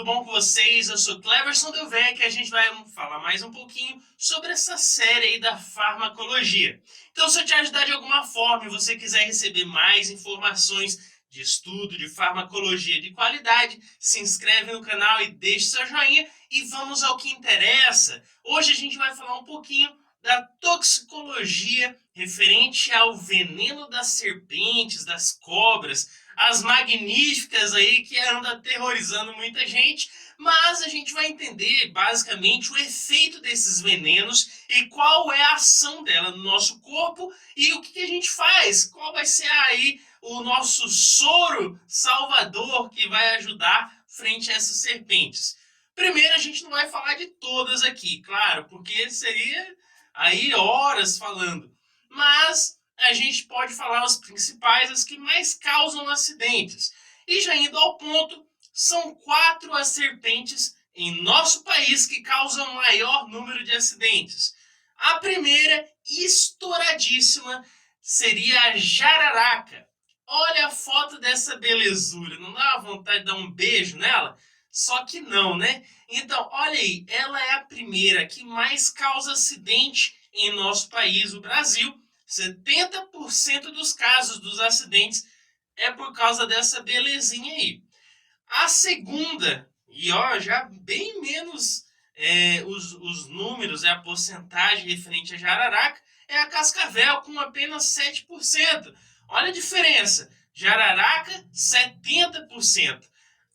tudo bom com vocês? Eu sou Cleverson Delvecq e a gente vai falar mais um pouquinho sobre essa série aí da farmacologia. Então, se eu te ajudar de alguma forma e você quiser receber mais informações de estudo de farmacologia de qualidade, se inscreve no canal e deixe seu joinha e vamos ao que interessa. Hoje a gente vai falar um pouquinho da toxicologia referente ao veneno das serpentes, das cobras, as magníficas aí que andam aterrorizando muita gente, mas a gente vai entender basicamente o efeito desses venenos e qual é a ação dela no nosso corpo e o que a gente faz, qual vai ser aí o nosso soro salvador que vai ajudar frente a essas serpentes. Primeiro, a gente não vai falar de todas aqui, claro, porque seria aí horas falando, mas a gente pode falar os principais, as que mais causam acidentes. E já indo ao ponto, são 4 as serpentes em nosso país que causam o maior número de acidentes. A primeira, estouradíssima, seria a jararaca. Olha a foto dessa belezura, não dá vontade de dar um beijo nela? Só que não, né? Então, olha aí, ela é a primeira que mais causa acidente em nosso país, o Brasil. 70% dos casos dos acidentes é por causa dessa belezinha aí. A segunda, e ó, já bem menos os números, a porcentagem referente a jararaca, é a cascavel, com apenas 7%. Olha a diferença. Jararaca, 70%.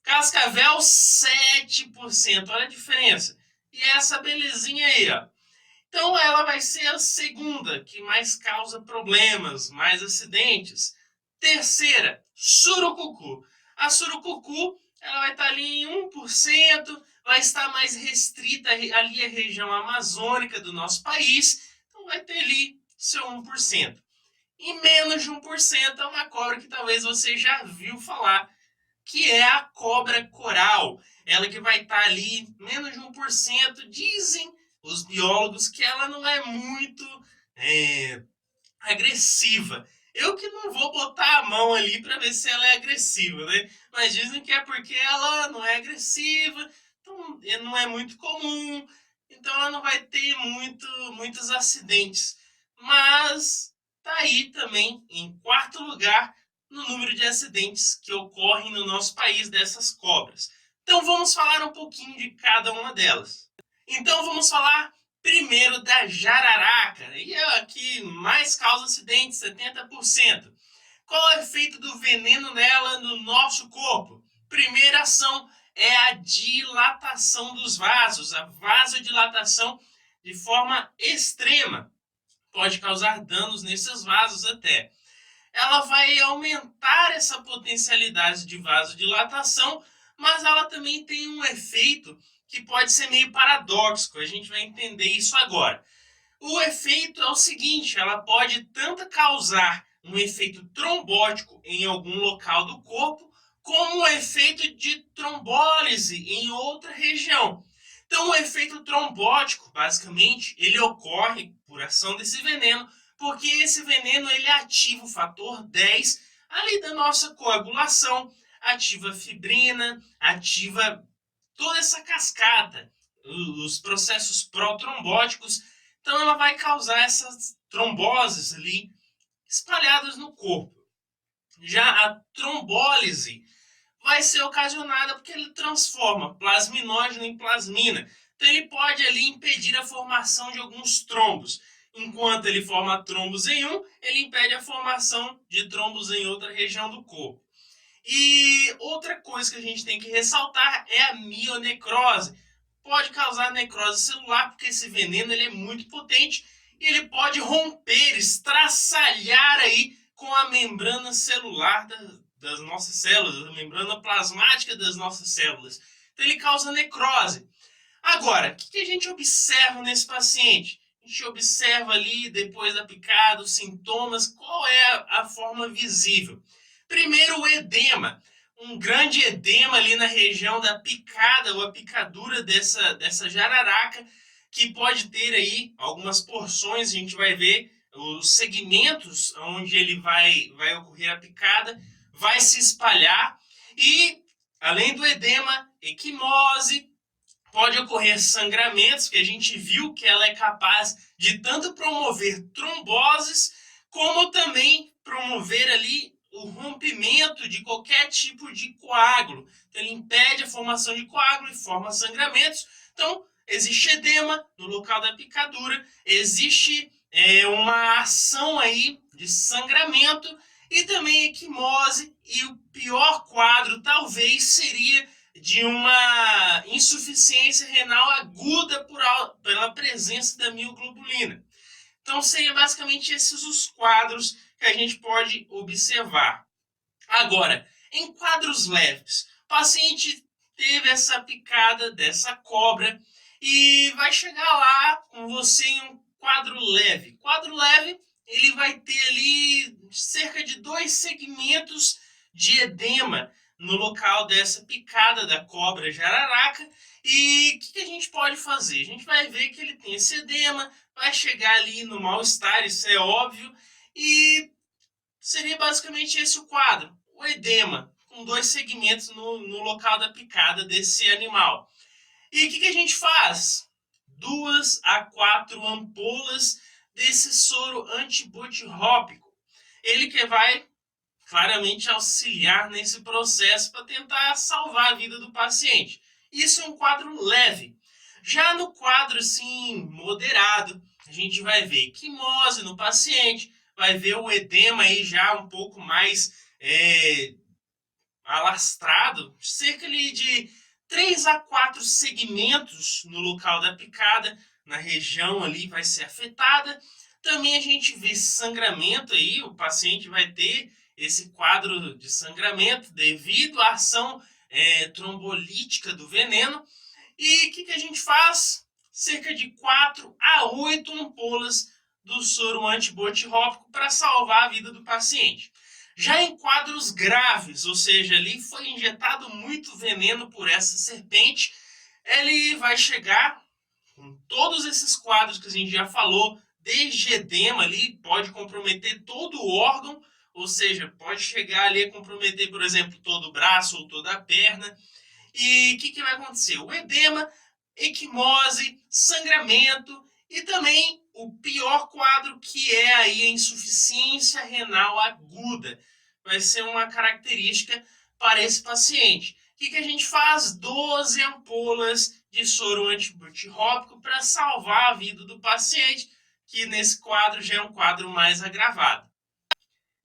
Cascavel, 7%. Olha a diferença. E essa belezinha aí, ó. Então ela vai ser a segunda que mais causa problemas, mais acidentes. Terceira, surucucu. A surucucu ela vai estar ali em 1%, vai estar mais restrita ali à região amazônica do nosso país, então vai ter ali seu 1%. E menos de 1% é uma cobra que talvez você já viu falar, que é a cobra coral. Ela que vai estar ali menos de 1%, dizem os biólogos que ela não é muito agressiva. Eu que não vou botar a mão ali para ver se ela é agressiva, né? Mas dizem que é porque ela não é agressiva, então não é muito comum, então ela não vai ter muitos acidentes. Mas tá aí também em quarto lugar no número de acidentes que ocorrem no nosso país dessas cobras. Então vamos falar um pouquinho de cada uma delas. Então vamos falar primeiro da jararaca, e é a que mais causa acidentes, 70%. Qual é o efeito do veneno nela no nosso corpo? Primeira ação é a dilatação dos vasos, a vasodilatação de forma extrema. Pode causar danos nesses vasos até. Ela vai aumentar essa potencialidade de vasodilatação, mas ela também tem um efeito que pode ser meio paradoxo. A gente vai entender isso agora. O efeito é o seguinte, ela pode tanto causar um efeito trombótico em algum local do corpo, como um efeito de trombólise em outra região. Então, o efeito trombótico, basicamente, ele ocorre por ação desse veneno, porque esse veneno ele ativa o fator 10 ali da nossa coagulação, ativa a fibrina, ativa toda essa cascata, os processos protrombóticos. Então ela vai causar essas tromboses ali espalhadas no corpo. Já a trombólise vai ser ocasionada porque ele transforma plasminógeno em plasmina. Então ele pode ali impedir a formação de alguns trombos. Enquanto ele forma trombos em um, ele impede a formação de trombos em outra região do corpo. E outra coisa que a gente tem que ressaltar é a mionecrose. Pode causar necrose celular porque esse veneno ele é muito potente e ele pode romper, estraçalhar aí com a membrana celular das nossas células, a membrana plasmática das nossas células. Então ele causa necrose. Agora, o que a gente observa nesse paciente? A gente observa ali, depois da picada, os sintomas, qual é a forma visível? Primeiro, o edema. Um grande edema ali na região da picada ou a picadura dessa jararaca, que pode ter aí algumas porções, a gente vai ver os segmentos onde ele vai ocorrer a picada, vai se espalhar e Além do edema, equimose, pode ocorrer sangramentos, que a gente viu que ela é capaz de tanto promover tromboses, como também promover ali o rompimento de qualquer tipo de coágulo. Então, ele impede a formação de coágulo e forma sangramentos. Então, existe edema no local da picadura, existe uma ação aí de sangramento e também equimose, e o pior quadro talvez seria de uma insuficiência renal aguda pela presença da mioglobulina. Então, seriam basicamente esses os quadros que a gente pode observar. Agora, em quadros leves, o paciente teve essa picada dessa cobra e vai chegar lá com você em um quadro leve. Quadro leve, ele vai ter ali cerca de 2 segmentos de edema no local dessa picada da cobra jararaca. E o que a gente pode fazer? A gente vai ver que ele tem esse edema, vai chegar ali no mal-estar, isso é óbvio, e seria basicamente esse o quadro, o edema, com 2 segmentos no local da picada desse animal. E o que a gente faz? 2 a 4 ampolas desse soro antibotirópico. Ele que vai claramente auxiliar nesse processo para tentar salvar a vida do paciente. Isso é um quadro leve. Já no quadro assim, moderado, a gente vai ver quimose no paciente, vai ver o edema aí já um pouco mais alastrado, cerca de 3 a 4 segmentos no local da picada, na região ali vai ser afetada. Também a gente vê sangramento aí, o paciente vai ter esse quadro de sangramento devido à ação trombolítica do veneno. E o que a gente faz? Cerca de 4 a 8 ampolas do soro antibotirópico para salvar a vida do paciente. Já em quadros graves, ou seja, ali foi injetado muito veneno por essa serpente, ele vai chegar com todos esses quadros que a gente já falou, desde edema ali, pode comprometer todo o órgão, ou seja, pode chegar ali a comprometer, por exemplo, todo o braço ou toda a perna. E o que vai acontecer? O edema, equimose, sangramento e também o pior quadro, que é aí a insuficiência renal aguda. Vai ser uma característica para esse paciente. O que a gente faz? 12 ampolas de soro antibiótico para salvar a vida do paciente, que nesse quadro já é um quadro mais agravado.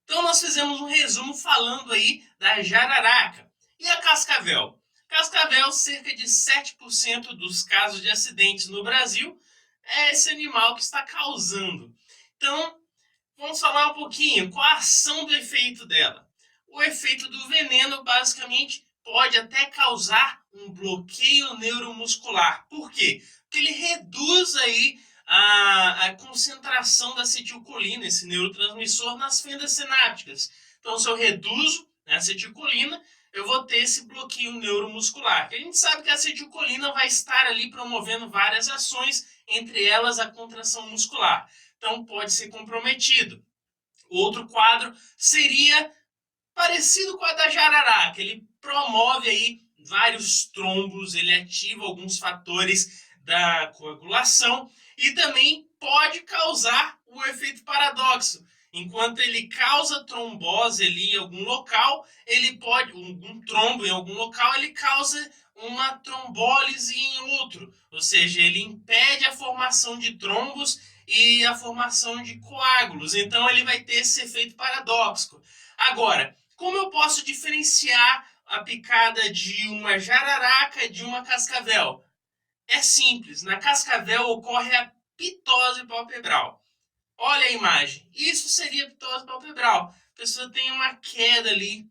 Então nós fizemos um resumo falando aí da jararaca. E a cascavel? Cascavel, cerca de 7% dos casos de acidentes no Brasil, é esse animal que está causando. Então, vamos falar um pouquinho qual a ação do efeito dela. O efeito do veneno, basicamente, pode até causar um bloqueio neuromuscular. Por quê? Porque ele reduz aí a concentração da acetilcolina, esse neurotransmissor, nas fendas sinápticas. Então, se eu reduzo a acetilcolina, eu vou ter esse bloqueio neuromuscular. A gente sabe que a acetilcolina vai estar ali promovendo várias ações, entre elas a contração muscular. Então, pode ser comprometido. Outro quadro seria parecido com a da jararaca. Ele promove aí vários trombos, ele ativa alguns fatores da coagulação e também pode causar o efeito paradoxo. Enquanto ele causa trombose ali em algum local, ele pode, um trombo em algum local, ele causa uma trombólise em outro. Ou seja, ele impede a formação de trombos e a formação de coágulos. Então ele vai ter esse efeito paradoxo. Agora, como eu posso diferenciar a picada de uma jararaca de uma cascavel? É simples, na cascavel ocorre a pitose palpebral. Olha a imagem, isso seria pitose palpebral. A pessoa tem uma queda ali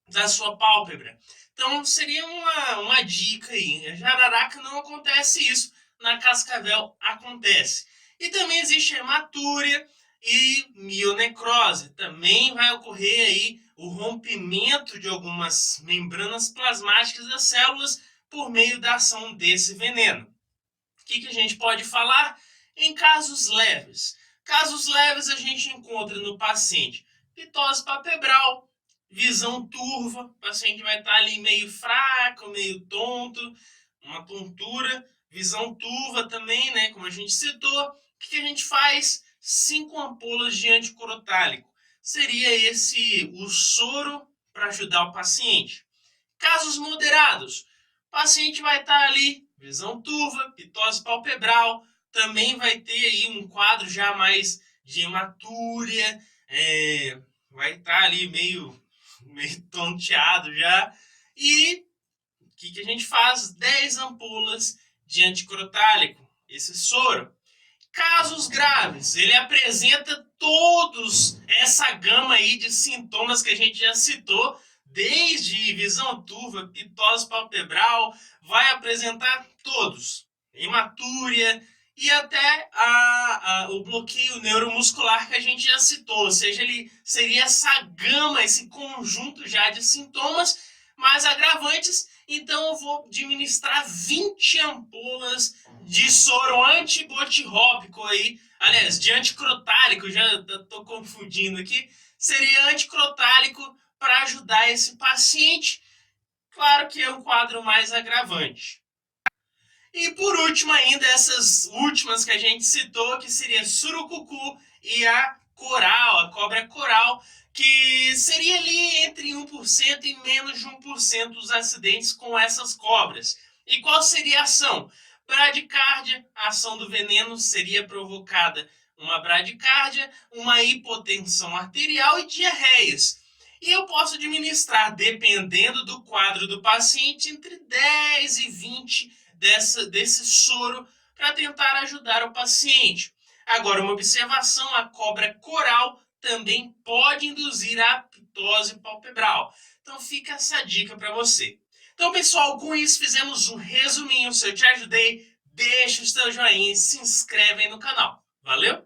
da sua pálpebra. Então seria uma dica aí. A jararaca não acontece isso, na cascavel acontece. E também existe hematúria e mionecrose. Também vai ocorrer aí o rompimento de algumas membranas plasmáticas das células por meio da ação desse veneno. O que a gente pode falar? Em casos leves. Casos leves a gente encontra no paciente pitose palpebral, visão turva, o paciente vai estar ali meio fraco, meio tonto, uma tontura, visão turva também, né, como a gente citou. O que a gente faz? 5 ampolas de anticorotálico. Seria esse o soro para ajudar o paciente. Casos moderados, o paciente vai estar ali, visão turva, pitose palpebral, também vai ter aí um quadro já mais de hematúria, vai estar ali meio tonteado já. E o que a gente faz? 10 ampolas de anticrotálico, esse soro. Casos graves, ele apresenta todos essa gama aí de sintomas que a gente já citou, desde visão turva, pitose palpebral, vai apresentar todos, hematúria e até o bloqueio neuromuscular que a gente já citou, ou seja, ele seria essa gama, esse conjunto já de sintomas mais agravantes. Então eu vou administrar 20 ampolas de soro antibotirópico aí, aliás, de anticrotálico, já estou confundindo aqui, seria anticrotálico para ajudar esse paciente. Claro que é um quadro mais agravante. E por último ainda, essas últimas que a gente citou, que seria surucucu e a coral, a cobra coral, que seria ali entre 1% e menos de 1% dos acidentes com essas cobras. E qual seria a ação? Bradicárdia, a ação do veneno seria provocada uma bradicárdia, uma hipotensão arterial e diarreias. E eu posso administrar, dependendo do quadro do paciente, entre 10 e 20 desse soro para tentar ajudar o paciente. Agora, uma observação: a cobra coral também pode induzir a pitose palpebral. Então fica essa dica para você. Então, pessoal, com isso fizemos um resuminho. Se eu te ajudei, deixa o seu joinha e se inscreve aí no canal. Valeu?